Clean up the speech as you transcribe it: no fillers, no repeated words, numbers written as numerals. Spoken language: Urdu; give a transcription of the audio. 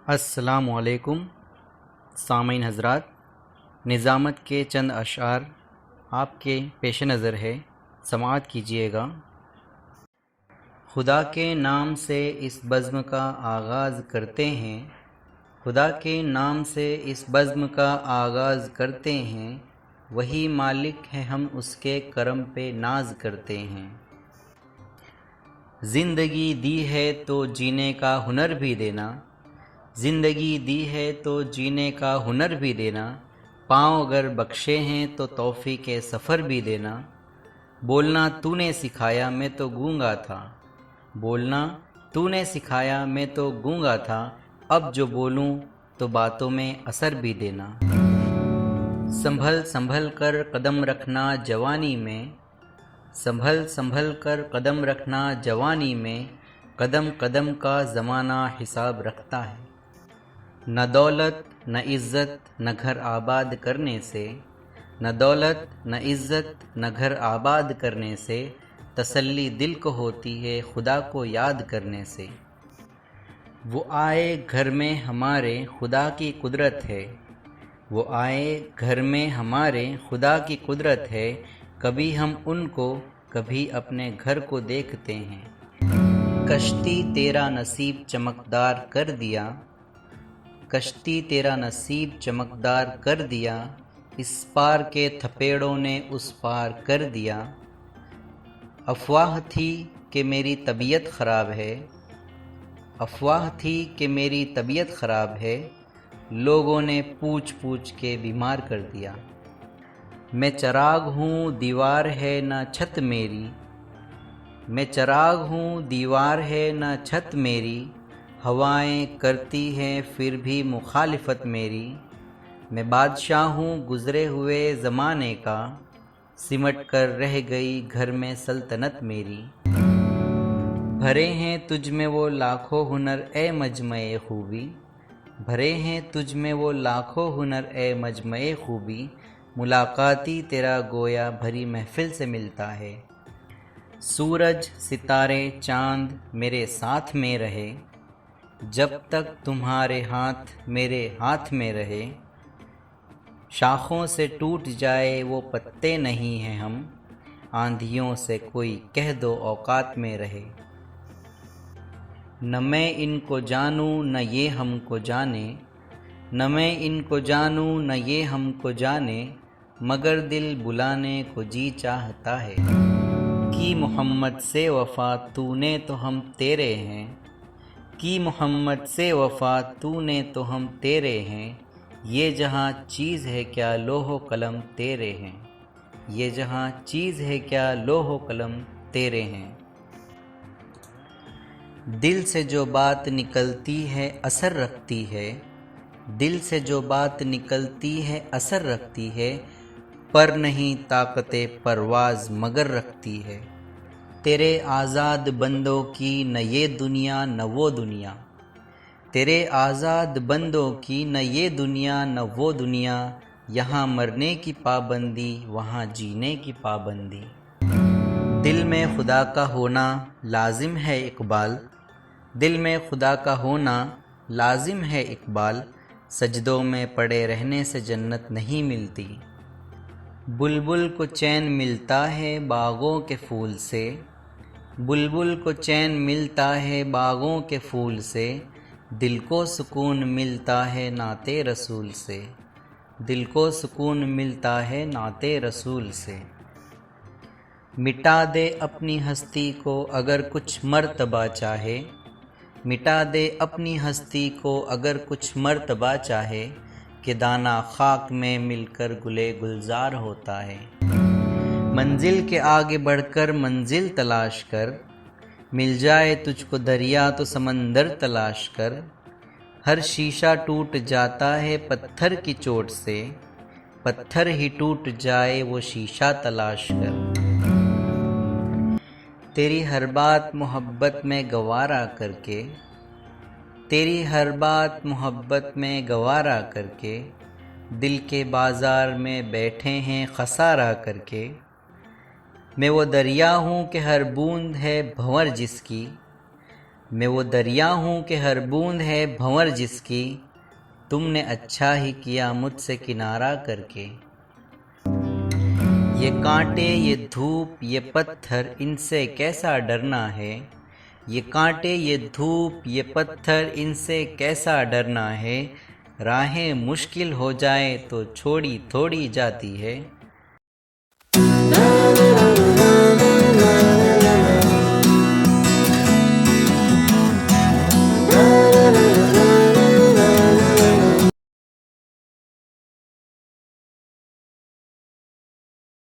السلام علیکم سامعین حضرات، نظامت کے چند اشعار آپ کے پیش نظر ہے، سماعت کیجیے گا۔ خدا کے نام سے اس بزم کا آغاز کرتے ہیں، خدا کے نام سے اس بزم کا آغاز کرتے ہیں، وہی مالک ہے ہم اس کے کرم پہ ناز کرتے ہیں۔ زندگی دی ہے تو جینے کا ہنر بھی دینا، زندگی دی ہے تو جینے کا ہنر بھی دینا، پاؤں اگر بخشے ہیں تو توفیق سفر بھی دینا۔ بولنا تو نے سکھایا میں تو گونگا تھا، بولنا تو نے سکھایا میں تو گونگا تھا، اب جو بولوں تو باتوں میں اثر بھی دینا۔ سنبھل سنبھل کر قدم رکھنا جوانی میں، سنبھل سنبھل کر قدم رکھنا جوانی میں، قدم قدم کا زمانہ حساب رکھتا ہے۔ نہ دولت نہ عزت نہ گھر آباد کرنے سے، نہ دولت نہ عزت نہ گھر آباد کرنے سے، تسلی دل کو ہوتی ہے خدا کو یاد کرنے سے۔ وہ آئے گھر میں ہمارے خدا کی قدرت ہے، وہ آئے گھر میں ہمارے خدا کی قدرت ہے، کبھی ہم ان کو کبھی اپنے گھر کو دیکھتے ہیں۔ کشتی تیرا نصیب چمکدار کر دیا، کشتی تیرا نصیب چمکدار کر دیا، اس پار کے تھپیڑوں نے اس پار کر دیا۔ افواہ تھی کہ میری طبیعت خراب ہے، افواہ تھی کہ میری طبیعت خراب ہے، لوگوں نے پوچھ پوچھ کے بیمار کر دیا۔ میں چراغ ہوں دیوار ہے نہ چھت میری، میں چراغ ہوں دیوار ہے نہ چھت میری، ہوائیں کرتی ہیں پھر بھی مخالفت میری۔ میں بادشاہ ہوں گزرے ہوئے زمانے کا، سمٹ کر رہ گئی گھر میں سلطنت میری۔ بھرے ہیں تجھ میں وہ لاکھوں ہنر اے مجمع خوبی، بھرے ہیں تجھ میں وہ لاکھوں ہنر اے مجمع خوبی، ملاقاتی تیرا گویا بھری محفل سے ملتا ہے۔ سورج ستارے چاند میرے ساتھ میں رہے، جب تک تمہارے ہاتھ میرے ہاتھ میں رہے، شاخوں سے ٹوٹ جائے وہ پتے نہیں ہیں ہم، آندھیوں سے کوئی کہہ دو اوقات میں رہے۔ نہ میں ان کو جانوں نہ یہ ہم کو جانے، نہ میں ان کو جانوں نہ یہ ہم کو جانے، مگر دل بلانے کو جی چاہتا ہے۔ کی محمد سے وفا تو نے تو ہم تیرے ہیں، کی محمد سے وفا تو نے تو ہم تیرے ہیں، یہ جہاں چیز ہے کیا لوح و قلم تیرے ہیں، یہ جہاں چیز ہے کیا لوح و قلم تیرے ہیں۔ دل سے جو بات نکلتی ہے اثر رکھتی ہے، دل سے جو بات نکلتی ہے اثر رکھتی ہے، پر نہیں طاقت پرواز مگر رکھتی ہے۔ تیرے آزاد بندوں کی نہ یہ دنیا نہ وہ دنیا، تیرے آزاد بندوں کی نہ یہ دنیا نہ وہ دنیا، یہاں مرنے کی پابندی وہاں جینے کی پابندی۔ دل میں خدا کا ہونا لازم ہے اقبال، دل میں خدا کا ہونا لازم ہے اقبال، سجدوں میں پڑے رہنے سے جنت نہیں ملتی۔ بلبل کو چین ملتا ہے باغوں کے پھول سے، بلبل کو چین ملتا ہے باغوں کے پھول سے، دل کو سکون ملتا ہے نعت رسول سے، دل کو سکون ملتا ہے نعت رسول سے۔ مٹا دے اپنی ہستی کو اگر کچھ مرتبہ چاہے، مٹا دے اپنی ہستی کو اگر کچھ مرتبہ چاہے، کہ دانہ خاک میں مل کر گلے گلزار ہوتا ہے۔ منزل کے آگے بڑھ کر منزل تلاش کر، مل جائے تجھ کو دریا تو سمندر تلاش کر، ہر شیشہ ٹوٹ جاتا ہے پتھر کی چوٹ سے، پتھر ہی ٹوٹ جائے وہ شیشہ تلاش کر۔ تیری ہر بات محبت میں گوارا کر کے، تیری ہر بات محبت میں گوارا کر کے، دل کے بازار میں بیٹھے ہیں خسارہ کر کے۔ میں وہ دریا ہوں کہ ہر بوند ہے بھنور جس کی، میں وہ دریا ہوں کہ ہر بوند ہے بھنور جس کی، تم نے اچھا ہی کیا مجھ سے کنارہ کر کے۔ یہ کانٹے یہ دھوپ یہ پتھر ان سے کیسا ڈرنا ہے، یہ کانٹے یہ دھوپ یہ پتھر ان سے کیسا ڈرنا ہے، راہیں مشکل ہو جائے تو چھوڑی تھوڑی جاتی ہے۔